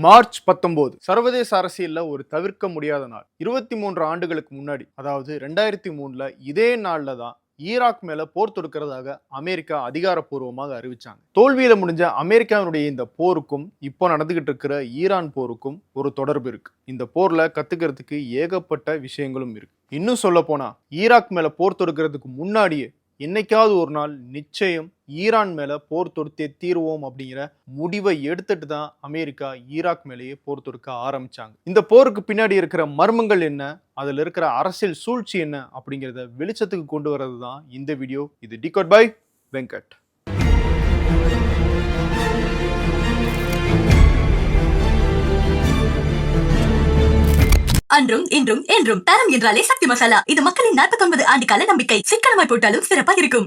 March 19 சர்வதேச அரசியல்ல ஒரு தவிர்க்க முடியாத நாள். 23 ஆண்டுகளுக்கு முன்னாடி, அதாவது 2003ல இதே நாள்ல தான் ஈராக் மேல போர் தொடுக்கிறதாக அமெரிக்கா அதிகாரப்பூர்வமாக அறிவிச்சாங்க. தோல்வியில முடிஞ்ச அமெரிக்காவினுடைய இந்த போருக்கும் இப்போ நடந்துகிட்டு இருக்கிற ஈரான் போருக்கும் ஒரு தொடர்பு இருக்கு. இந்த போர்ல கத்துக்கிறதுக்கு ஏகப்பட்ட விஷயங்களும் இருக்கு. இன்னும் சொல்ல போனா ஈராக் மேல போர் தொடுக்கிறதுக்கு முன்னாடியே என்னைக்காவது ஒரு நாள் நிச்சயம் ஈரான் மேல போர் தொடுத்தே தீர்வோம் அப்படிங்கிற முடிவை எடுத்துட்டு தான் அமெரிக்கா ஈராக் மேலேயே போர் தொடுக்க ஆரம்பிச்சாங்க. இந்த போருக்கு பின்னாடி இருக்கிற மர்மங்கள் என்ன, அதுல இருக்கிற அரசியல் சூழ்ச்சி என்ன அப்படிங்கிறத வெளிச்சத்துக்கு கொண்டு வர்றது தான் இந்த வீடியோ. இது டிகோட் பை வெங்கட். அன்றும் இன்றும் என்றும் தரம் என்றாலே சக்தி மசாலா. இது மக்களின் 49 ஆண்டு கால நம்பிக்கை. சிக்கனமாய் போட்டாலும் சிறப்பாக இருக்கும்.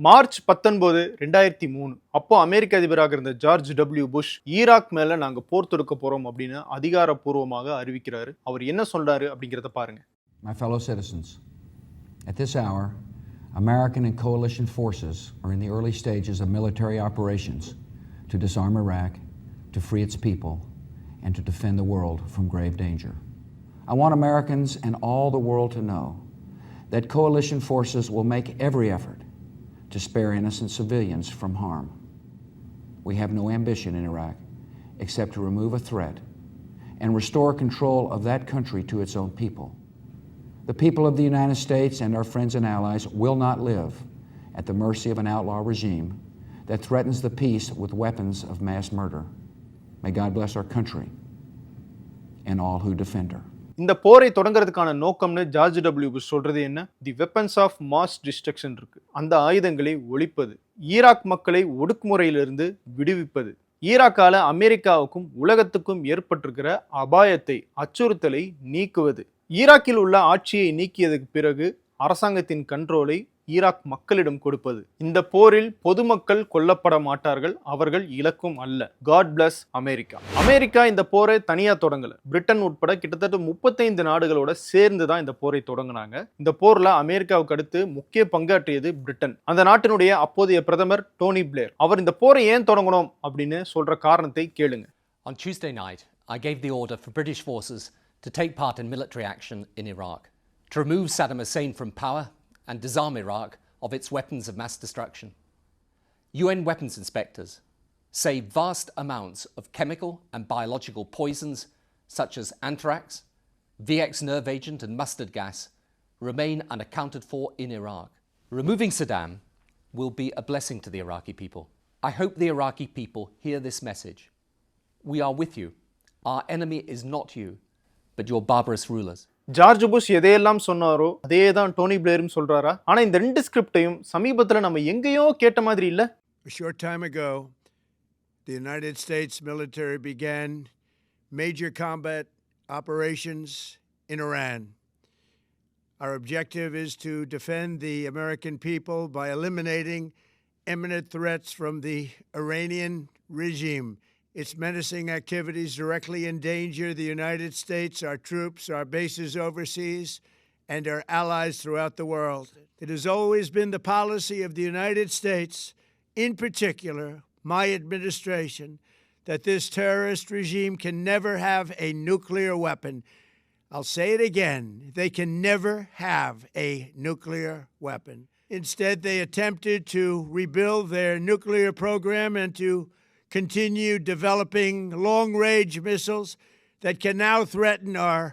மார்ச் 19, 2003 அப்போ அமெரிக்க அதிபராக இருந்த ஜார்ஜ் டபிள்யூ புஷ் ஈராக் மேல நாங்க போர் தொடுக்க போறோம் அப்படின்னு அதிகாரப்பூர்வமாக அறிவிக்கிறாரு. அவர் என்ன சொல்றாரு அப்படிங்கறத பாருங்க. My fellow citizens, at this hour, American and coalition forces are in the early stages of military operations to disarm Iraq, to free its people, and to defend the world from grave danger. I want Americans and all the world to know that coalition forces will make every effort to spare innocent civilians from harm. We have no ambition in Iraq except to remove a threat and restore control of that country to its own people. The people of the United States and our friends and allies will not live at the mercy of an outlaw regime that threatens the peace with weapons of mass murder. May God bless our country and all who defend her. இந்த போரை தொடங்குறதுக்கான நோக்கம்னு George W push சொல்றது என்ன? தி weapons of mass destruction இருக்கு. அந்த ஆயுதங்களை ஒழிப்பது, Iraq மக்களை ஒடுக்குமுறையிலிருந்து விடுவிப்பது, ஈராக்கால அமெரிக்காவுக்கும் உலகத்துக்கும் ஏற்பட்டிருக்கிற அபாயத்தை, அச்சுறுத்தலை நீக்குவது, ஈராக்கில் உள்ள ஆட்சியை நீக்கியதுக்கு பிறகு அரசாங்கத்தின் கண்ட்ரோலை ஈராக் மக்களிடம் கொடுப்பது. இந்த போரில் பொதுமக்கள் கொல்லப்பட மாட்டார்கள், அவர்கள் இலக்கும் அல்ல. God bless America. அமெரிக்கா இந்த போரை தனியா தொடங்கல. பிரிட்டன் உட்பட கிட்டத்தட்ட 35 நாடுகளோட சேர்ந்து தான் இந்த போரை தொடங்கினாங்க. இந்த போர்ல அமெரிக்காவுக்கு அடுத்து முக்கிய பங்காற்றியது பிரிட்டன். அந்த நாட்டினுடைய அப்போதைய பிரதமர் டோனி பிளேர். அவர் இந்த போரை ஏன் தொடங்கணும் அப்படின்னு சொல்ற காரணத்தை கேளுங்க. On Tuesday night, I gave the order for British forces to take part in military action in Iraq, to remove Saddam Hussein from power and disarm Iraq of its weapons of mass destruction. UN weapons inspectors say vast amounts of chemical and biological poisons such as anthrax, VX nerve agent and mustard gas remain unaccounted for in Iraq. Removing Saddam will be a blessing to the Iraqi people. I hope the Iraqi people hear this message. We are with you. Our enemy is not you, but your barbarous rulers. George Bush எதையெல்லாம் சொன்னாரோ அதே தான் டோனி பிளேரும் சொல்றாரா? ஆனா இந்த ரெண்டு ஸ்கிரிப்டையும் சமீபத்துல நம்ம எங்கேயோ கேட்ட மாதிரி இல்ல. A short time ago, the United States military began major combat operations in Iran. Our objective is to defend the American people by eliminating imminent threats from the Iranian regime. Its menacing activities directly endanger the United States, our troops, our bases overseas, and our allies throughout the world. It has always been the policy of the United States, in particular, my administration, that this terrorist regime can never have a nuclear weapon. I'll say it again, they can never have a nuclear weapon. Instead, they attempted to rebuild their nuclear program and to continue developing long-range missiles that can now threaten our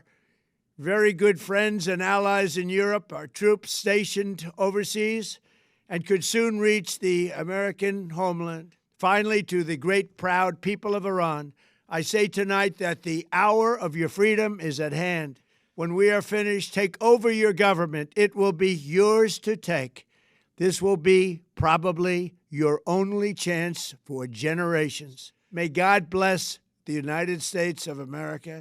very good friends and allies in Europe, our troops stationed overseas, and could soon reach the American homeland. Finally, to the great proud people of Iran, I say tonight that the hour of your freedom is at hand. When we are finished, take over your government. It will be yours to take. This will be probably your only chance for generations. May God bless the United States of America.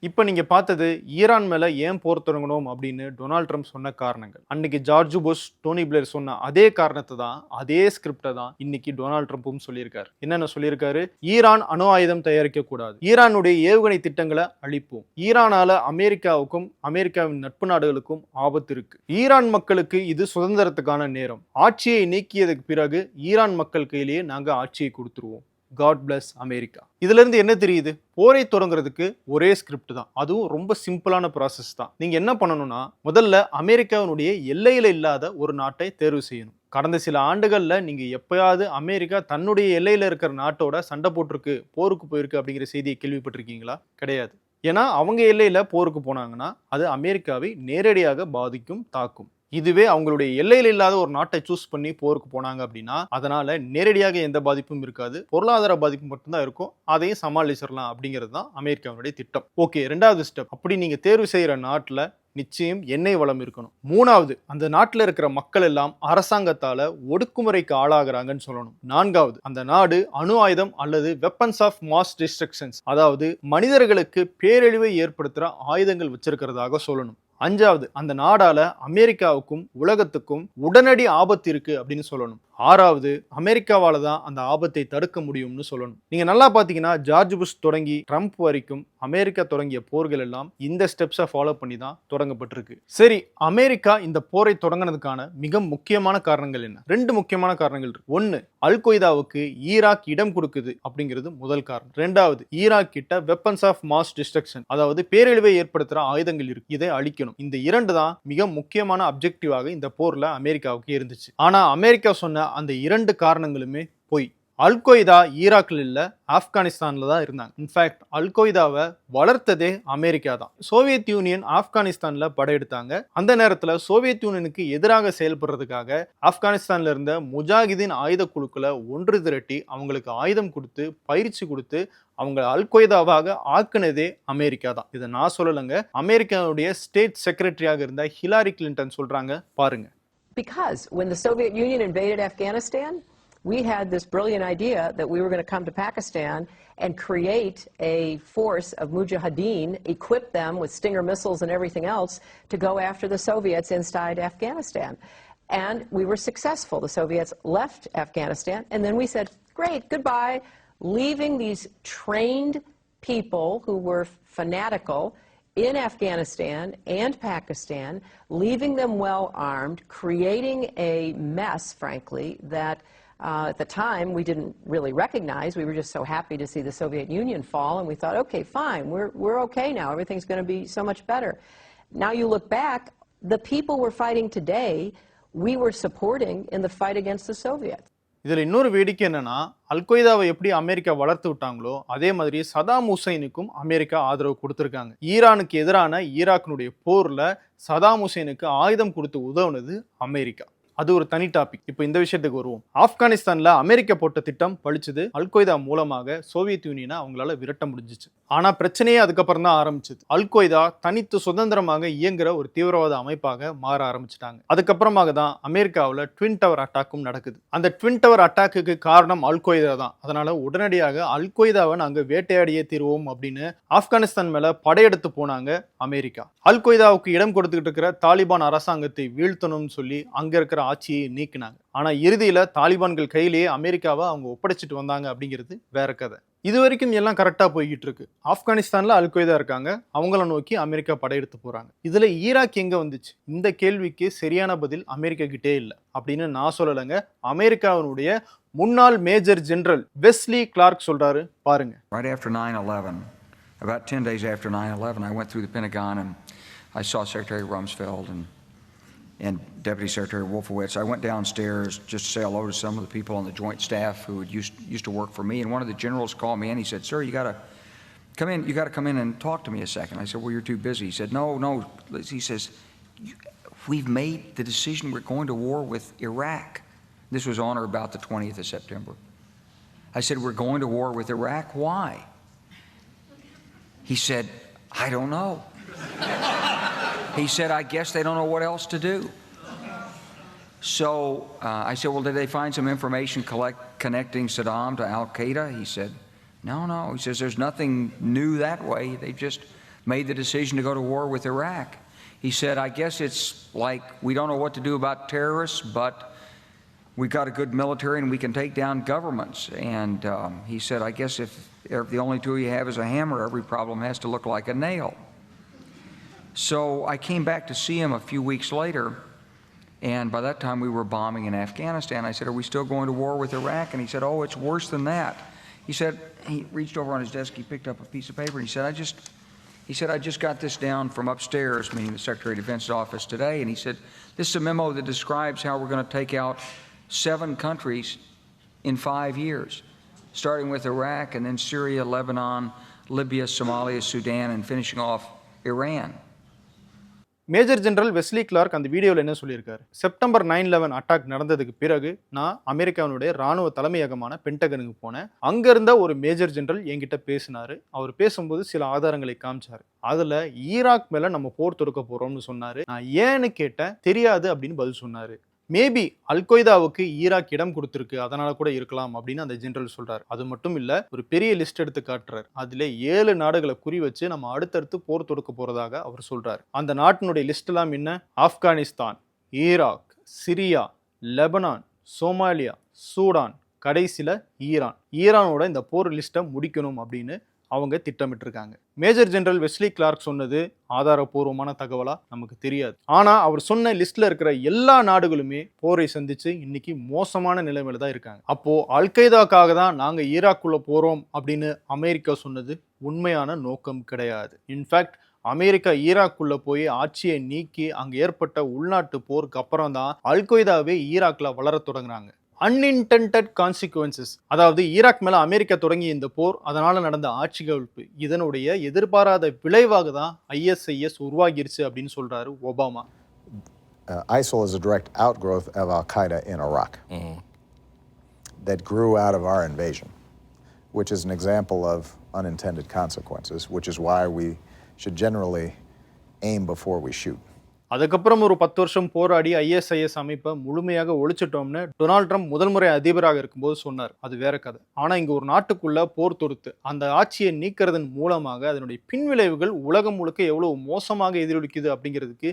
இப்போ நீங்க பார்த்தது Iran மேல ஏன் போர் தொடங்கணும் அப்படின்னு Donald Trump சொன்ன காரணங்கள். அன்னைக்கு ஜார்ஜ் புஷ், டோனி பிளேர் சொன்ன அதே காரணத்தை தான், அதே ஸ்கிரிப்டை தான் இன்னைக்கு டொனால்ட் ட்ரம்ப்பும் சொல்லியிருக்காரு. என்னென்ன சொல்லியிருக்காரு? ஈரான் அணு ஆயுதம் தயாரிக்க கூடாது, ஈரானுடைய ஏவுகணை திட்டங்களை அழிப்போம், ஈரானால அமெரிக்காவுக்கும் அமெரிக்காவின் நட்பு நாடுகளுக்கும் ஆபத்து இருக்கு, ஈரான் மக்களுக்கு இது சுதந்திரத்துக்கான நேரம், ஆட்சியை நீக்கியதுக்கு பிறகு ஈரான் மக்கள் கையிலேயே நாங்க ஆட்சியை கொடுத்துருவோம். God bless America. இதுல இருந்து என்ன தெரியுது? போரை தொடங்குறதுக்கு ஒரே ஸ்கிரிப்ட் தான், அதுவும் ரொம்ப சிம்பிளான ப்ராசஸ் தான். நீங்க என்ன பண்ணணும்னா, முதல்ல அமெரிக்காவினுடைய எல்லையில இல்லாத ஒரு நாட்டை தேர்வு செய்யணும். கடந்த சில ஆண்டுகள்ல நீங்க எப்பயாவது அமெரிக்கா தன்னுடைய எல்லையில இருக்கிற நாட்டோட சண்டை போட்டிருக்கு, போருக்கு போயிருக்கு அப்படிங்கிற செய்தியை கேள்விப்பட்டிருக்கீங்களா? கிடையாது. ஏன்னா அவங்க எல்லையில போருக்கு போனாங்கன்னா அது அமெரிக்காவை நேரடியாக பாதிக்கும், தாக்கும். இதுவே அவங்களுடைய எல்லையில் இல்லாத ஒரு நாட்டை சூஸ் பண்ணி போருக்கு போனாங்க அப்படின்னா அதனால நேரடியாக எந்த பாதிப்பும் இருக்காது, பொருளாதார பாதிப்பு மட்டும்தான் இருக்கும். அதையும் சமாளிச்சிடலாம் அப்படிங்கிறது தான் அமெரிக்காவுடைய திட்டம். ஓகே, ரெண்டாவது ஸ்டெப், அப்படி நீங்க தேர்வு செய்யற நாட்டுல நிச்சயம் எண்ணெய் வளம் இருக்கணும். மூணாவது, அந்த நாட்டில் இருக்கிற மக்கள் எல்லாம் அரசாங்கத்தால ஒடுக்குமுறைக்கு ஆளாகிறாங்கன்னு சொல்லணும். நான்காவது, அந்த நாடு அணு ஆயுதம் அல்லது வெப்பன்ஸ் ஆஃப் மாஸ் டிஸ்ட்ரக்ஷன்ஸ், அதாவது மனிதர்களுக்கு பேரழிவை ஏற்படுத்துற ஆயுதங்கள் வச்சிருக்கிறதாக சொல்லணும். அஞ்சாவது, அந்த நாடால அமெரிக்காவுக்கும் உலகத்துக்கும் உடனடி ஆபத்து இருக்கு அப்படின்னு சொல்லணும். ஆறாவது, அமெரிக்காவால தான் அந்த ஆபத்தை தடுக்க முடியும்னு சொல்லணும். நீங்க நல்லா பாத்தீங்கன்னா ஜார்ஜ் புஷ் தொடங்கி ட்ரம்ப் வரைக்கும் அமெரிக்கா தொடங்கிய போர்கள் எல்லாம் இந்த ஸ்டெப்ஸை ஃபாலோ பண்ணி தான் தொடங்கப்பட்டிருக்கு. சரி, அமெரிக்கா இந்த போரை தொடங்கினதுக்கான மிக முக்கியமான காரணங்கள் என்ன? ரெண்டு முக்கியமான காரணங்கள் இருக்கு. ஒன்னு, அல் கொய்தாவுக்கு ஈராக் இடம் கொடுக்குது அப்படிங்கிறது முதல் காரணம். ரெண்டாவது, ஈராக் கிட்ட வெப்பன்ஸ் ஆஃப் மாஸ் டிஸ்ட்ரக்ஷன், அதாவது பேரழிவை ஏற்படுத்துற ஆயுதங்கள் இருக்கு, இதை அழிக்கணும். இந்த இரண்டு தான் மிக முக்கியமான அப்ஜெக்டிவாக இந்த போர்ல அமெரிக்காவுக்கு இருந்துச்சு. ஆனா அமெரிக்கா சொன்ன அந்த இரண்டு காரணங்களுமே பொய். அல் கொய்தா ஈராக்ல இல்ல, ஆப்கானிஸ்தான்ல தான் இருந்தாங்க. இன்ஃபேக்ட் அல் கொய்தாவை வளர்த்ததே அமெரிக்கா தான். சோவியத் யூனியன் ஆப்கானிஸ்தான்ல படையெடுத்தாங்க. அந்த நேரத்துல சோவியத் யூனியனுக்கு எதிராக செயல்படுறதுக்காக ஆப்கானிஸ்தான்ல இருந்த முஜாஹிதீன் ஆயுத குழுக்களை ஒன்று திரட்டி அவங்களுக்கு ஆயுதம் கொடுத்து பயிற்சி கொடுத்து அவங்க அல் கொய்தாவாக ஆக்குனதே அமெரிக்கா தான். இதை நான் சொல்லலைங்க, அமெரிக்காவுடைய ஸ்டேட் செக்ரட்டரியாக இருந்த ஹிலாரி கிளின்டன் சொல்றாங்க, பாருங்க. Because when the Soviet Union invaded Afghanistan, we had this brilliant idea that we were going to come to Pakistan and create a force of mujahideen, equip them with Stinger missiles and everything else to go after the Soviets inside Afghanistan. And we were successful. The Soviets left Afghanistan, and then we said, great, goodbye, leaving these trained people who were fanatical in Afghanistan and Pakistan, leaving them well armed, creating a mess, frankly, that at the time we didn't really recognize. We were just so happy to see the Soviet Union fall, and we thought, okay, fine, we're okay now. Everything's going to be so much better. Now you look back, the people we're fighting today, we were supporting in the fight against the Soviets. இதுல இன்னொரு வேடிக்கை என்னன்னா, அல் கொய்தாவை எப்படி America வளர்த்து விட்டாங்களோ அதே மாதிரி Saddam ஹுசைனுக்கும் America ஆதரவு கொடுத்திருக்காங்க. ஈரானுக்கு எதிரான ஈராக்கினுடைய போர்ல சதாம் ஹுசைனுக்கு ஆயுதம் கொடுத்து உதவுனது அமெரிக்கா. அது ஒரு தனி டாபிக். இப்போ இந்த விஷயத்துக்கு வருவோம். ஆப்கானிஸ்தான்ல அமெரிக்கா போட்ட திட்டம் பழிச்சது. அல் கொய்தா மூலமாக சோவியத் யூனியனை அவங்களால விரட்ட முடிஞ்சிச்சு. ஆனா பிரச்சனையே அதுக்கப்புறம் தான் ஆரம்பிச்சது. அல் கொய்தா தனித்து சுதந்திரமாக இயங்குற ஒரு தீவிரவாத அமைப்பாக மாற ஆரம்பிச்சிட்டாங்க. அதுக்கப்புறமாக தான் அமெரிக்காவில் ட்வின் டவர் அட்டாக்கும் நடக்குது. அந்த ட்வின் டவர் அட்டாக்கு காரணம் அல் கொய்தா தான். அதனால உடனடியாக அல் கொய்தாவை நாங்க வேட்டையாடியே தீர்வோம் அப்படின்னு ஆப்கானிஸ்தான் மேல படையெடுத்து போனாங்க அமெரிக்கா. அல் கொய்தாவுக்கு இடம் கொடுத்துக்கிட்டு இருக்கிற தாலிபான் அரசாங்கத்தை வீழ்த்தணும்னு சொல்லி அங்க இருக்கிற ஆட்சியை நீக்கினாங்க. ஆனா இறுதியில தாலிபான்கள் கையிலேயே அமெரிக்காவை அவங்க ஒப்படைச்சிட்டு வந்தாங்க அப்படிங்கிறது வேற கதை. இது வரைக்கும் எல்லாம் கரெக்டா போய்கிட்டு இருக்கு. ஆப்கானிஸ்தான்ல அல் கொய்தா இருக்காங்க, அவங்கள நோக்கி அமெரிக்கா படையெடுத்து போறாங்க. இதுல ஈராக் எங்க வந்துச்சு? இந்த கேள்விக்கு சரியான பதில் அமெரிக்கா கிட்டே இல்லை அப்படின்னு நான் சொல்லலைங்க, அமெரிக்காவினுடைய முன்னாள் மேஜர் ஜெனரல் வெஸ்லி கிளார்க் சொல்றாரு, பாருங்க. Right after 9/11, about 10 days after 9/11, I went through the Pentagon and I saw Secretary Rumsfeld and Deputy Secretary Wolfowitz. I went downstairs just to say hello to some of the people on the Joint Staff who had used to work for me. And one of the generals called me in. He said, "Sir, you got to come in. You got to come in and talk to me a second." I said, "Well, you're too busy." He said, "No." He says, "We've made the decision. We're going to war with Iraq." This was on or about the 20th of September. I said, "We're going to war with Iraq. Why?" He said, "I don't know." He said, "I guess they don't know what else to do." So I said, "Well, did they find some information connecting Saddam to Al-Qaeda?" He said, No. He says, "There's nothing new that way. They just made the decision to go to war with Iraq." He said, "I guess it's like we don't know what to do about terrorists, but we've got a good military and we can take down governments." And he said, "I guess if the only tool you have is a hammer, every problem has to look like a nail." So I came back to see him a few weeks later, and by that time we were bombing in Afghanistan. I said, "Are we still going to war with Iraq?" And he said, "Oh, it's worse than that." He said, he reached over on his desk, he picked up a piece of paper, and he said, I just got this down from upstairs, meaning the Secretary of Defense's office today, and he said, this is a memo that describes how we're going to take out 7 countries in 5 years, starting with Iraq and then Syria, Lebanon, Libya, Somalia, Sudan, and finishing off Iran. Major general Wesley Clark அந்த வீடியோவில் என்ன சொல்லியிருக்காரு, September 9/11 attack நடந்ததுக்கு பிறகு நான் அமெரிக்காவினுடைய ராணுவ தலைமையகமான பென்டகனுக்கு போனேன். அங்க இருந்த ஒரு மேஜர் ஜெனரல் என்கிட்ட பேசினாரு. அவர் பேசும்போது சில ஆதாரங்களை காமிச்சாரு. அதுல ஈராக் மேல நம்ம போர் தொடுக்க போறோம்னு சொன்னாரு. நான் ஏன்னு கேட்டேன், தெரியாது அப்படின்னு பதில் சொன்னாரு. மேபி அல்கொய்தாவுக்கு ஈராக் இடம் கொடுத்துருக்கு, அதனால கூட இருக்கலாம் அப்படின்னு அந்த ஜெனரல் சொல்றாரு. அது மட்டும் இல்ல, ஒரு பெரிய லிஸ்ட் எடுத்து காட்டுறாரு. அதுல 7 நாடுகளை குறி வச்சு நம்ம அடுத்தடுத்து போர் தொடுக்க போறதாக அவர் சொல்றாரு. அந்த நாட்டினுடைய லிஸ்ட் எல்லாம் என்ன? Afghanistan, Iraq, Syria, Lebanon, Somalia, Sudan, கடைசியில ஈரானோட இந்த போர் லிஸ்ட்டை முடிக்கணும் அப்படின்னு அவங்க திட்டமிட்டிருக்காங்க. மேஜர் ஜெனரல் வெஸ்லி கிளார்க் சொன்னது ஆதாரபூர்வமான தகவலா நமக்கு தெரியாது. ஆனா அவர் சொன்ன லிஸ்ட்ல இருக்கிற எல்லா நாடுகளுமே போரை சந்திச்சு இன்னைக்கு மோசமான நிலைமையில தான் இருக்காங்க. அப்போ அல்கைதாக்காக தான் நாங்க ஈராக்குள்ள போறோம் அப்படின்னு அமெரிக்கா சொன்னது உண்மையான நோக்கம் கிடையாது. இன்ஃபேக்ட் அமெரிக்கா ஈராக்குள்ள போய் ஆட்சியை நீக்கி அங்க ஏற்பட்ட உள்நாட்டு போருக்கு அப்புறம் தான் அல்கொய்தாவே ஈராக்ல வளர தொடங்குறாங்க. அன்இன்டெண்டட் கான்சிக்வன்சஸ், அதாவது ஈராக் மேல அமெரிக்கா தொடங்கிய இந்த போர், அதனால நடந்த ஆட்சி கவிழ்ப்பு, இதனுடைய எதிர்பாராத விளைவாக தான் ISIS உருவாகிருச்சு அப்படின்னு சொல்றாரு Obama. ISIL is a direct outgrowth of Al-Qaeda in Iraq that grew out of our invasion, which is an example of unintended consequences, which is why we should generally aim before we shoot. அதுக்கப்புறம் ஒரு 10 வருஷம் போராடி ISIS அமைப்பை முழுமையாக ஒழிச்சிட்டோம்னு Donald Trump முதல் முறை அதிபராக இருக்கும்போது சொன்னார். அது வேற கதை. ஆனா இங்க ஒரு நாட்டுக்குள்ள போர் தொடுத்து அந்த ஆட்சியை நீக்கிறதன் மூலமாக அதனுடைய பின்விளைவுகள் உலகம் முழுக்க எவ்வளவு மோசமாக எதிரொலிக்குது அப்படிங்கிறதுக்கு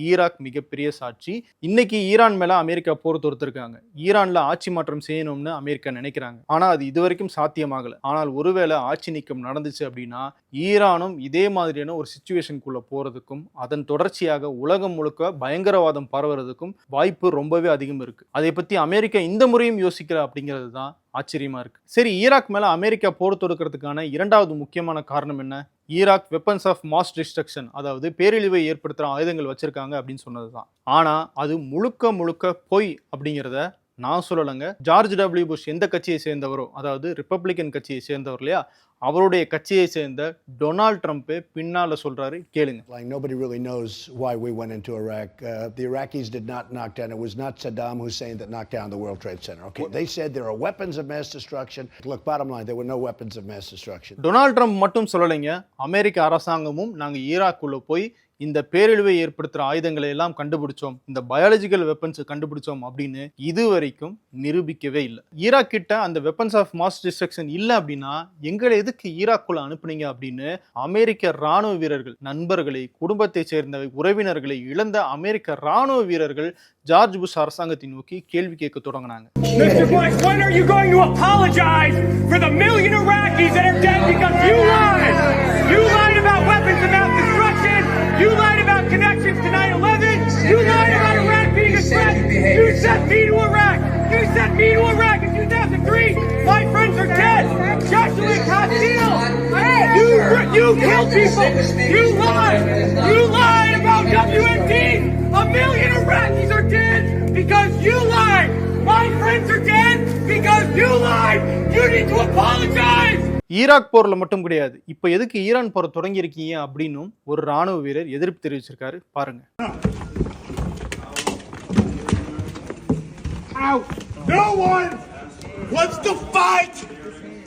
ஈராக் மிகப்பெரிய சாட்சி. இன்னைக்கு ஈரான் மேல அமெரிக்கா போர் தொடுத்திருக்காங்க. ஈரான்ல ஆட்சி மாற்றம் செய்யணும்னு அமெரிக்கா நினைக்கிறாங்க. ஆனா அது இதுவரைக்கும் சாத்தியமாகல. ஆனால் ஒருவேளை ஆட்சி நீக்கம் நடந்துச்சு அப்படின்னா ஈரானும் இதே மாதிரியான ஒரு சிச்சுவேஷனுக்குள்ள போறதுக்கும் அதன் தொடர்ச்சியாக உலகம் முழுக்க பயங்கரவாதம் பரவுறதுக்கும் வாய்ப்பு ரொம்பவே அதிகம் இருக்கு. அதை பத்தி அமெரிக்கா இந்த முறையும் யோசிக்கிற அப்படிங்கிறது தான் ஆச்சரியமா இருக்கு. சரி, ஈராக் மேல அமெரிக்கா போர் தொடுக்கிறதுக்கான இரண்டாவது முக்கியமான காரணம் என்ன? Iraq weapons of mass destruction, அதாவது பேரழிவை ஏற்படுத்துற ஆயுதங்கள் வச்சிருக்காங்க அப்படின்னு சொன்னதுதான். ஆனா அது முழுக்க முழுக்க பொய் அப்படிங்கிறத நான் சொல்லலைங்க. George W. புஷ் எந்த கட்சியை சேர்ந்தவரோ, அதாவது ரிப்பப்ளிகன் கட்சியை சேர்ந்தவர் இல்லையா, அவருடைய கட்சியை சேர்ந்த டொனால்ட் ட்ரம்ப் பின்னால சொல்றாரு, கேளுங்க. Like nobody really knows why we went into Iraq. The Iraqis did not knock down. It was not Saddam Hussein that knocked down the World Trade Center. Okay, they said there are weapons of mass destruction. Look, bottom line, there were no weapons of mass destruction. Donald Trump மட்டும் சொல்லலைங்க, அமெரிக்க அரசாங்கமும் நாங்க ஈராக்குள்ள போய் இந்த பேரழிவை ஏற்படுத்துற ஆயுதங்களை எல்லாம் கண்டுபிடிச்சோம், இந்த பயாலஜிக்கல் வெப்பன்ஸ் கண்டுபிடிச்சோம் அப்படின்னு இதுவரைக்கும் நிரூபிக்கவே இல்லை. ஈராக் கிட்ட அந்த வெப்பன்ஸ் ஆஃப் மாஸ் டிஸ்ட்ரக்ஷன் இல்லை அப்படின்னா எங்களை எதுக்கு ஈராக்குள்ள அனுப்புனீங்க அப்படின்னு அமெரிக்க ராணுவ வீரர்கள், நண்பர்களை, குடும்பத்தை சேர்ந்த உறவினர்களை இழந்த அமெரிக்க ராணுவ வீரர்கள் ஜார்ஜ் புஷ் அரசாங்கத்தை நோக்கி கேள்வி கேட்க தொடங்கினாங்க. Mr. Bush, when are you going to apologize for the million Iraqis that are dead because you lied? You lied about weapons of mass destruction. You lied about connections to 9/11. You lied about Iraq being a threat. You sent me to Iraq. You sent me to Iraq in 2003. My friends are dead. Joshua Castile. You killed people. You lied. You lied about WMD. A million Iraqis are dead because you lied. My friends are dead because you lied. You need to apologize. Iraq போர்ல மட்டும் கிடையாது, இப்ப எதுக்கு Iran போர் தொடங்கி இருக்கீங்க அப்படின்னு ஒரு ராணுவ வீரர் எதிர்ப்பு தெரிவிச்சிருக்காரு. பாருங்க. No one wants to fight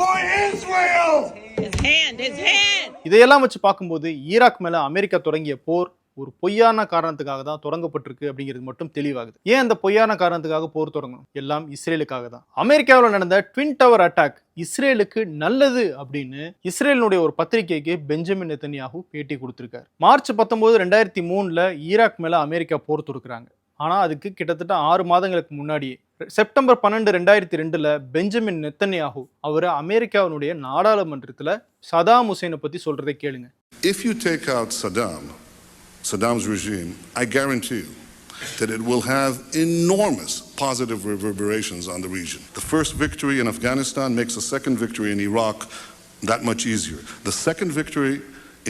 for Israel. His hand. இதையெல்லாம் வச்சு பார்க்கும்போது ஈராக் மேல அமெரிக்கா தொடங்கிய போர் ஒரு பொய்யான காரணத்துக்காக தான் தொடங்கப்பட்டிருக்கு அப்படிங்கிறது மட்டும் தெளிவாகுது. ஏன் அந்த பொய்யான காரணத்துக்காக போர் தொடங்கணும்? எல்லாம் இஸ்ரேலுக்காக தான். அமெரிக்காவில் நடந்த ட்வின் டவர் அட்டாக் இஸ்ரேலுக்கு நல்லது அப்படின்னு இஸ்ரேலினுடைய ஒரு பத்திரிகைக்கு பெஞ்சமின் நெத்தன்யாஹூ பேட்டி கொடுத்திருக்காரு. மார்ச் 19, 2003 ஈராக் மேல அமெரிக்கா போர் தொடுக்கிறாங்க. ஆனா அதுக்கு கிட்டத்தட்ட 6 மாதங்களுக்கு முன்னாடியே செப்டம்பர் 12, 2002 பெஞ்சமின் நெத்தன்யாஹூ அவர் அமெரிக்காவினுடைய நாடாளுமன்றத்தில் சதாம் ஹுசேனை பத்தி சொல்றதை கேளுங்க. If you take out Saddam's regime, I guarantee you that it will have enormous positive reverberations on the region. The first victory in Afghanistan makes the second victory in Iraq that much easier. The second victory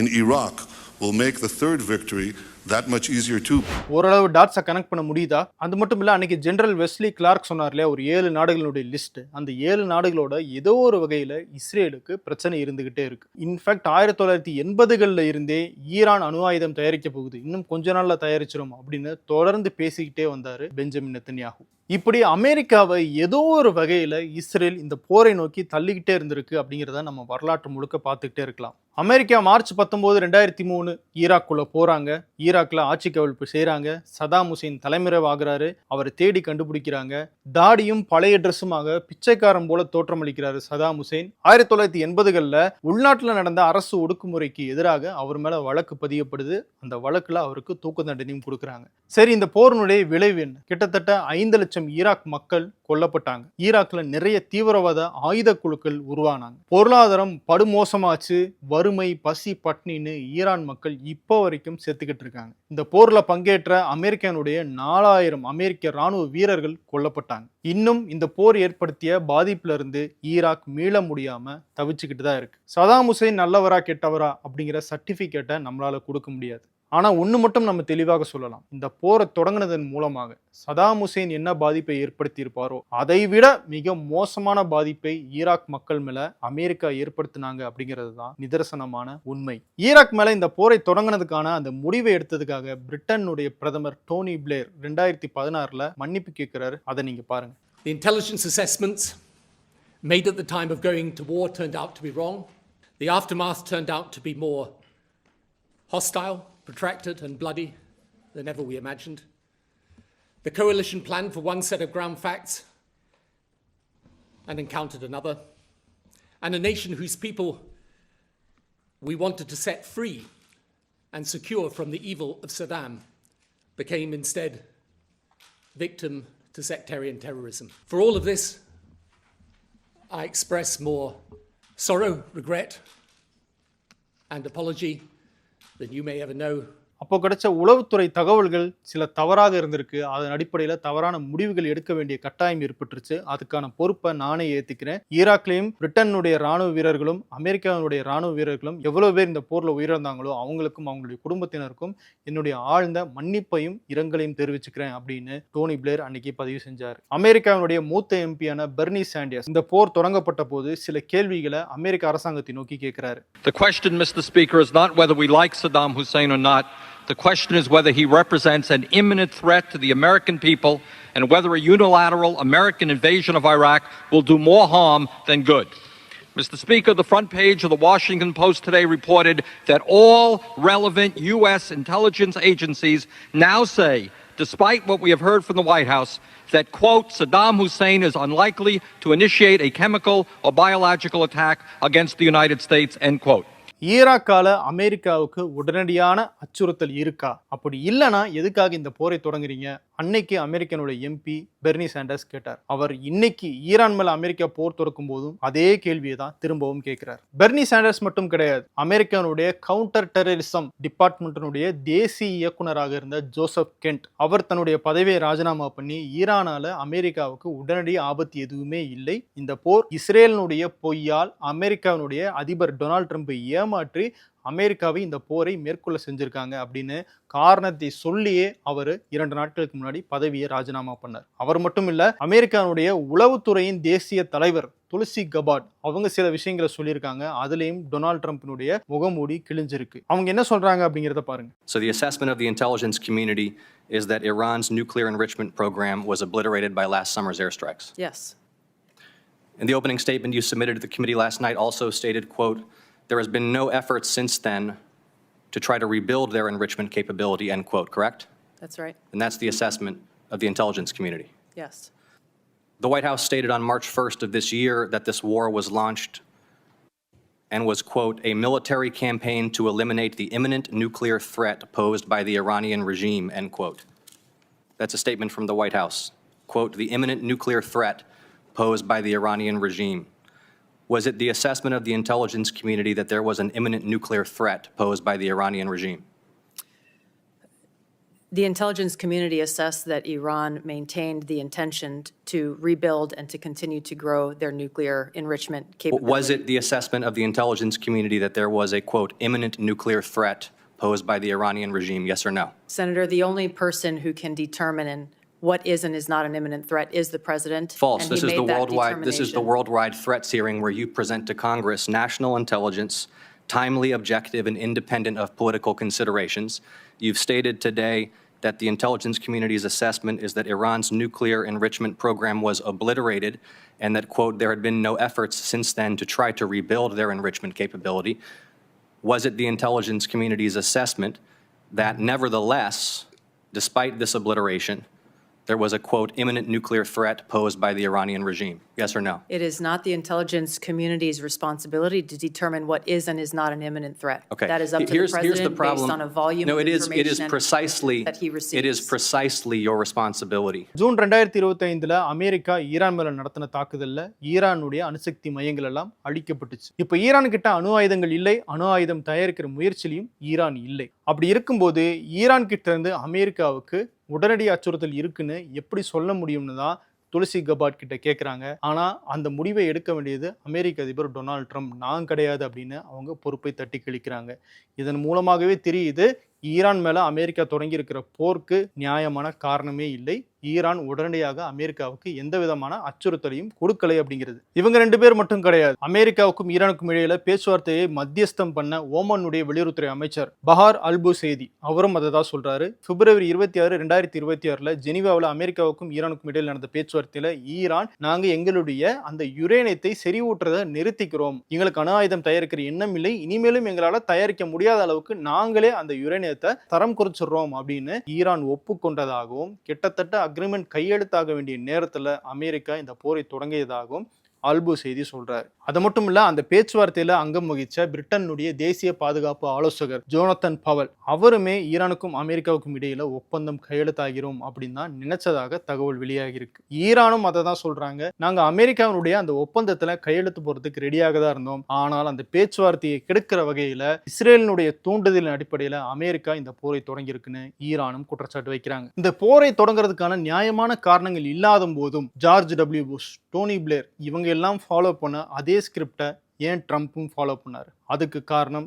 in Iraq will make the third victory that much easier too. ஓரளவு டாட்ஸை connect பண்ண முடியுதா? அது மட்டும் இல்லை, அன்னைக்கு general Wesley Clark சொன்னார் இல்லையா, ஒரு 7 நாடுகளுடைய லிஸ்ட். அந்த 7 நாடுகளோட ஏதோ ஒரு வகையில் இஸ்ரேலுக்கு பிரச்சனை இருந்துகிட்டே இருக்கு. இன்ஃபேக்ட் 1980களில் இருந்தே ஈரான் அணு ஆயுதம் தயாரிக்க போகுது, இன்னும் கொஞ்ச நாள்ல தயாரிச்சிடும் அப்படின்னு தொடர்ந்து பேசிக்கிட்டே வந்தாரு பெஞ்சமின் நெத்தன்யாகு. இப்படி அமெரிக்காவை ஏதோ ஒரு வகையில் இஸ்ரேல் இந்த போரை நோக்கி தள்ளிக்கிட்டே இருந்திருக்கு அப்படிங்கிறத நம்ம வரலாற்று முழுக்க பார்த்துக்கிட்டே இருக்கலாம். அமெரிக்கா மார்ச் 19, 2003 ஈராக்குள்ள போறாங்க. ஈராக்ல ஆட்சி கவிழ்ப்பு செய்யறாங்க. சதாம் ஹுசேன் தலைமறைவாகிறாரு. அவரை தேடி கண்டுபிடிக்கிறாங்க. தாடியும் பழைய ட்ரெஸ்ஸுமாக பிச்சைக்காரன் போல தோற்றமளிக்கிறாரு சதாம் ஹுசேன். 1980களில் உள்நாட்டில் நடந்த அரசு ஒடுக்குமுறைக்கு எதிராக அவர் மேல வழக்கு பதியப்படுது. அந்த வழக்குல அவருக்கு தூக்கு தண்டனையும் கொடுக்குறாங்க. சரி, இந்த போரினுடைய விளைவு என்ன? கிட்டத்தட்ட 5 லட்சம் ஈராக் மக்கள் கொல்லப்பட்டாங்க. ஈராக்ல நிறைய தீவிரவாத ஆயுத குழுக்கள் உருவானாங்க. பொருளாதாரம் படுமோசமாச்சு. வறுமை, பசி, பட்னின்னு ஈரான் மக்கள் இப்போ வரைக்கும் செத்துக்கிட்டு இருக்காங்க. இந்த போர்ல பங்கேற்ற அமெரிக்கனுடைய 4000 அமெரிக்க ராணுவ வீரர்கள் கொல்லப்பட்டாங்க. இன்னும் இந்த போர் ஏற்படுத்திய பாதிப்புல இருந்து ஈராக் மீள முடியாம தவிச்சுக்கிட்டு தான் இருக்கு. சதாம் ஹுசேன் நல்லவரா கெட்டவரா அப்படிங்கிற சர்டிபிகேட்டை நம்மளால கொடுக்க முடியாது. ஆனா ஒண்ணு மட்டும் நம்ம தெளிவாக சொல்லலாம், இந்த போரை தொடங்கினதன் மூலமாக சதாம் ஹுசேன் என்ன பாதிப்பை ஏற்படுத்தி இருப்பாரோ அதை விட மிக மோசமான பாதிப்பை ஈராக் மக்கள் மேல அமெரிக்கா ஏற்படுத்தினாங்க அப்படிங்கிறது தான் நிதர்சனமான உண்மை. ஈராக் மேல இந்த போரை தொடங்கினதுக்கான அந்த முடிவை எடுத்ததுக்காக பிரிட்டனுடைய பிரதமர் டோனி பிளேர் 2016ல மன்னிப்பு கேட்கிறாரு. அதை நீங்க பாருங்க. The intelligence assessments made at the time of going to war turned out to be wrong. The aftermath turned out to be more hostile, protracted and bloody than ever we imagined. The coalition planned for one set of ground facts and encountered another. And a nation whose people we wanted to set free and secure from the evil of Saddam became instead victim to sectarian terrorism. For all of this, I express more sorrow, regret, and apology than you may ever know. அப்போ கிடைச்ச உளவுத்துறை தகவல்கள் சில தவறாக இருந்திருக்கு. அதன் அடிப்படையில் தவறான முடிவுகள் எடுக்க வேண்டிய கட்டாயம் ஏற்பட்டுருச்சு. அதுக்கான பொறுப்பை நானே ஏற்றுக்கிறேன். ஈராக்லையும் பிரிட்டனுடைய ராணுவ வீரர்களும் அமெரிக்காவுடைய ராணுவ வீரர்களும் எவ்வளவு பேர் இந்த போரில் உயிரிழந்தாங்களோ அவங்களுக்கும் அவங்களுடைய குடும்பத்தினருக்கும் என்னுடைய ஆழ்ந்த மன்னிப்பையும் இரங்கலையும் தெரிவிச்சுக்கிறேன் அப்படின்னு டோனி பிளேர் அன்னைக்கு பதிவு செஞ்சார். அமெரிக்காவுடைய மூத்த எம்பியான பெர்னி சாண்டர்ஸ் இந்த போர் தொடங்கப்பட்ட போது சில கேள்விகளை அமெரிக்க அரசாங்கத்தை நோக்கி கேட்கிறாரு. The question, Mr. Speaker, is not whether we like Saddam Hussein or not. The question is whether he represents an imminent threat to the American people and whether a unilateral American invasion of Iraq will do more harm than good. Mr. Speaker, the front page of the Washington Post today reported that all relevant U.S. intelligence agencies now say, despite what we have heard from the White House, that, quote, Saddam Hussein is unlikely to initiate a chemical or biological attack against the United States, end quote. ஈராக்கால அமெரிக்காவுக்கு உடனடியான அச்சுறுத்தல் இருக்கா? அப்படி இல்லைன்னா எதுக்காக இந்த போரை தொடங்குறீங்க? அன்னைக்கு அமெரிக்கனுடைய எம்பி பெர்னி சாண்டர்ஸ் கேட்டார். அவர் இன்னைக்கு ஈரான் மேல அமெரிக்கா போர் தொடுக்கும் போதும் அதே கேள்வியை தான் திரும்பவும் கேட்கிறார். பெர்னி சாண்டர்ஸ் மட்டும் கிடையாது, அமெரிக்காவுடைய கவுண்டர் டெரரிசம் டிபார்ட்மெண்ட்டினுடைய தேசிய இயக்குநராக இருந்த ஜோசப் கென்ட் அவர் தன்னுடைய பதவியை ராஜினாமா பண்ணி ஈரானால அமெரிக்காவுக்கு உடனடி ஆபத்து எதுவுமே இல்லை, இந்த போர் இஸ்ரேலினுடைய பொய்யால் அமெரிக்காவினுடைய அதிபர் டொனால்ட் ட்ரம்பை ஏமாற்றி அமெரிக்காவை இந்த போரை மேற்கொள்ள செஞ்சிருக்காங்க அப்படின்னு காரணத்தை சொல்லியே அவர் 2 நாட்களுக்கு முன்னாடி பதவியை ராஜினாமா பண்ணார். அவர் மட்டும் இல்ல, அமெரிக்காவுடைய உளவுத்துறையின் தேசிய தலைவர் துளசி கபாட் அவங்க சில விஷயங்களை சொல்லியிருக்காங்க. அதுலயும் டொனால்ட் ட்ரம்பினுடைய முகமூடி கிழிஞ்சிருக்கு. அவங்க என்ன சொல்றாங்க அப்படிங்கறத பாருங்க. So the assessment of the intelligence community is that Iran's nuclear enrichment program was obliterated by last summer's airstrikes. Yes. In the opening statement you submitted to the committee last night also stated, quote, there has been no effort since then to try to rebuild their enrichment capability, end quote, correct? That's right. And that's the assessment of the intelligence community. Yes. The White House stated on March 1st of this year that this war was launched and was, quote, a military campaign to eliminate the imminent nuclear threat posed by the Iranian regime, end quote. That's a statement from the White House. Quote, the imminent nuclear threat posed by the Iranian regime. Was it the assessment of the intelligence community that there was an imminent nuclear threat posed by the Iranian regime? The intelligence community assessed that Iran maintained the intention to rebuild and to continue to grow their nuclear enrichment capability. Was it the assessment of the intelligence community that there was a, quote, imminent nuclear threat posed by the Iranian regime, yes or no? Senator, the only person who can determine what is and is not an imminent threat is the president. False. And This he is made the that worldwide. This is the determination. worldwide threats hearing where you present to Congress national intelligence, timely, objective, and independent of political considerations. You've stated today that the intelligence community's assessment is that Iran's nuclear enrichment program was obliterated and that, quote, there had been no efforts since then to try to rebuild their enrichment capability. Was it the intelligence community's assessment that nevertheless, despite this obliteration, there was a, quote, imminent nuclear threat posed by the Iranian regime? Yes or no? It is not the intelligence community's responsibility to determine what is and is not an imminent threat. Okay. That is up to the Here's the president problem. based on a volume No, of it is information precisely that he receives. it is precisely your responsibility. June 2025 America Iran மேல நடத்தின தாக்குதல்ல ஈரானுடைய அணுசக்தி மையங்கள் எல்லாம் அழிக்கப்பட்டுச்சு. இப்போ Iran கிட்ட அணு ஆயுதங்கள் இல்லை, அணு ஆயுதம் தயாரிக்கிற முயற்சியிலும் ஈரான் இல்லை. அப்படி இருக்கும்போது ஈரான் கிட்ட இருந்து அமெரிக்காவுக்கு உடனடி அச்சுறுத்தல் இருக்குன்னு எப்படி சொல்ல முடியும்னு தான் துளசி கபாட் கிட்ட கேட்குறாங்க. ஆனால் அந்த முடிவை எடுக்க வேண்டியது அமெரிக்க அதிபர் டொனால்ட் ட்ரம்ப். நான் கிடையாது அப்படின்னு அவங்க பொறுப்பை தட்டி கழிக்கிறாங்க. இதன் மூலமாகவே தெரியுது ஈரான் மேலே அமெரிக்கா தொடங்கி இருக்கிற போருக்கு நியாயமான காரணமே இல்லை. ஈரான் உடனடியாக அமெரிக்காவுக்கு எந்த விதமான அச்சுறுத்தலையும் கொடுக்கலை அப்படிங்கிறது. இவங்க 2 பேர் மட்டும் கிடையாது. அமெரிக்காவுக்கும் ஈரானுக்கும் இடையில பேச்சுவார்த்தையை மத்தியஸ்தம் பண்ண ஓமானுடைய வெளியுறவுத்துறை அமைச்சர் பஹார் அல்புசைதி அவரும் அதை தான் சொல்றாரு. பிப்ரவரி 26, 2026 ஜெனீவாவில் அமெரிக்காவுக்கும் ஈரானுக்கும் இடையில் நடந்த பேச்சுவார்த்தையில ஈரான், நாங்க எங்களுடைய அந்த யுரேனியத்தை செறிவூட்டுறதை நிறுத்திக்கிறோம், எங்களுக்கு அணு ஆயுதம் தயாரிக்கிற எண்ணம் இல்லை, இனிமேலும் எங்களால் தயாரிக்க முடியாத அளவுக்கு நாங்களே அந்த யுரேனியத்தை தரம் குறைச்சிடுறோம் அப்படின்னு ஈரான் ஒப்புக்கொண்டதாகவும், கிட்டத்தட்ட அக்ரிமெண்ட் கையெழுத்தாக வேண்டிய நேரத்தில் அமெரிக்கா இந்த போரை தொடங்கியதாகவும் அல்புசைதி சொல்றாரு. அது மட்டும் இல்ல, அந்த பேச்சுவார்த்தையில அங்கம் வகிச்ச பிரிட்டனுடைய தேசிய பாதுகாப்பு ஆலோசகர் ஜோனத்தன் பவல் அவருமே ஈரானுக்கும் அமெரிக்காவுக்கும் இடையில ஒப்பந்தம் கையெழுத்தாகிறோம் அப்படின்னு தான் நினைச்சதாக தகவல் வெளியாகி இருக்கு. ஈரானும் அதை தான் சொல்றாங்க, நாங்க அமெரிக்காவுடைய அந்த ஒப்பந்தத்துல கையெழுத்து போறதுக்கு ரெடியாக தான் இருந்தோம், ஆனால் அந்த பேச்சுவார்த்தையை கெடுக்கிற வகையில இஸ்ரேலினுடைய தூண்டுதலின் அடிப்படையில அமெரிக்கா இந்த போரை தொடங்கி இருக்குன்னு ஈரானும் குற்றச்சாட்டு வைக்கிறாங்க. இந்த போரை தொடங்குறதுக்கான நியாயமான காரணங்கள் இல்லாத போதும் George W Bush, Tony Blair இவங்க எல்லாம் ஃபாலோ பண்ண அதே ஸ்கிரிப்டை ஏன் ட்ரம்ப்பும் ஃபாலோ பண்ணாரு? அதுக்கு காரணம்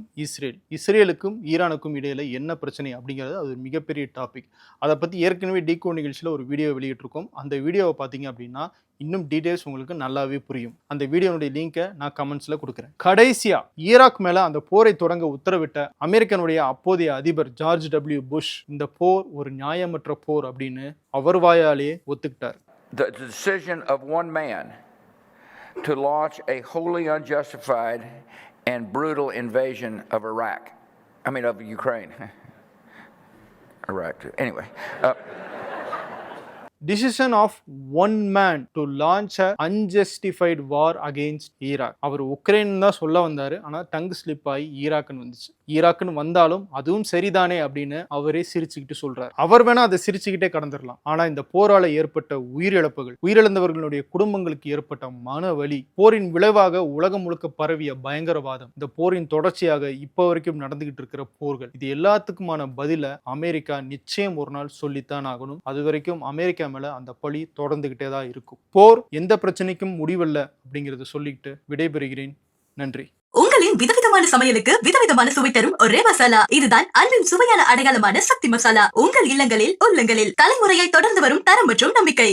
இஸ்ரேலுக்கும் ஈரானுக்கும் இடையில என்ன பிரச்சனை அப்படிங்கிறது அது ஒரு மிகப்பெரிய டாபிக். அதை பற்றி ஏற்கனவே டீகோட் நிகழ்ச்சியில் ஒரு வீடியோ வெளியிட்டிருக்கோம். அந்த வீடியோவை பார்த்தீங்க அப்படின்னா இன்னும் டீடைல்ஸ் உங்களுக்கு நல்லாவே புரியும். அந்த வீடியோனுடைய லிங்கை நான் கமெண்ட்ஸில் கொடுக்குறேன். கடைசியா ஈராக் மேலே அந்த போரை தொடங்க உத்தரவிட்ட அமெரிக்கனுடைய அப்போதைய அதிபர் ஜார்ஜ் டபிள்யூ புஷ் இந்த போர் ஒரு நியாயமற்ற போர் அப்படின்னு அவர் வாயாலேயே ஒத்துக்கிட்டார். The decision of one man to launch a wholly unjustified and brutal invasion of Ukraine. Iraq, anyway. Decision of one man to launch a unjustified war against Iraq. Our Ukraine தான் சொல்ல வந்தாரு, ஆனா tongue slip ஆகி ஈராக்னு வந்துச்சு. ஈராக்னு வந்தாலும் அதுவும் சரிதானே அப்படின்னு அவரே சிரிச்சுக்கிட்டு சொல்றாரு. அவர் வேணா அதை சிரிச்சுக்கிட்டே கடந்துடலாம், ஆனா இந்த போரால ஏற்பட்ட உயிரிழப்புகள், உயிரிழந்தவர்களுடைய குடும்பங்களுக்கு ஏற்பட்ட மன வலி, போரின் விளைவாக உலகம் முழுக்க பரவிய பயங்கரவாதம், இந்த போரின் தொடர்ச்சியாக இப்ப வரைக்கும் நடந்துகிட்டு இருக்கிற போர்கள், இது எல்லாத்துக்குமான பதில அமெரிக்கா நிச்சயம் ஒரு நாள் சொல்லித்தான் ஆகணும். அது வரைக்கும் அமெரிக்கா மேல அந்த பழி தொடர்ந்துகிட்டே தான் இருக்கும். போர் எந்த பிரச்சனைக்கும் முடிவல்ல அப்படிங்கறத சொல்லிட்டு விடைபெறுகிறேன். நன்றி. உங்களின் விதவிதமான சமையலுக்கு விதவிதமான சுவை தரும் ஒரே மசாலா, இதுதான் அன்பின் சுவையான அடையாளமான சக்தி மசாலா. உங்கள் இல்லங்களில் உள்ளங்களில் தலைமுறையை தொடர்ந்து வரும் தரம் மற்றும் நம்பிக்கை.